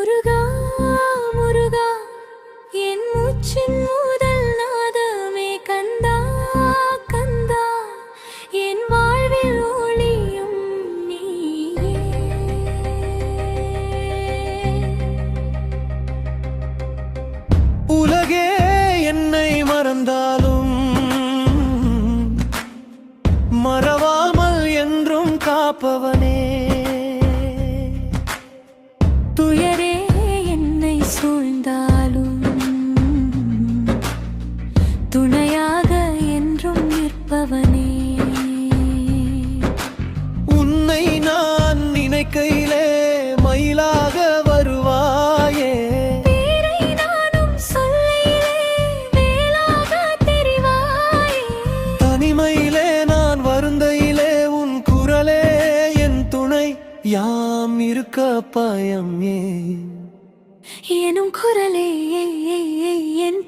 முருகா முருகா என் மூச்சின் முதல் நாதமே கந்தா கந்தா என் வாழ்வில் ஒளியும் நீயே. உலகே என்னை மறந்தாலும் மறவாமல் என்றும் காப்பவனே. துயரே என்னை சூழ்ந்தாலும் துணையாக என்றும் நிற்பவனே. உன்னை நான் நினைக்கையிலே மயிலாக வருவாயே. பேரை நானும் சொல்லையிலே வேலாக தெரிவாயே. தனிமையிலே நான் வருந்தையிலே உன் குரலே என் துணை. யாம் இருக்க பயம் ஏன் எனும் குரலே என்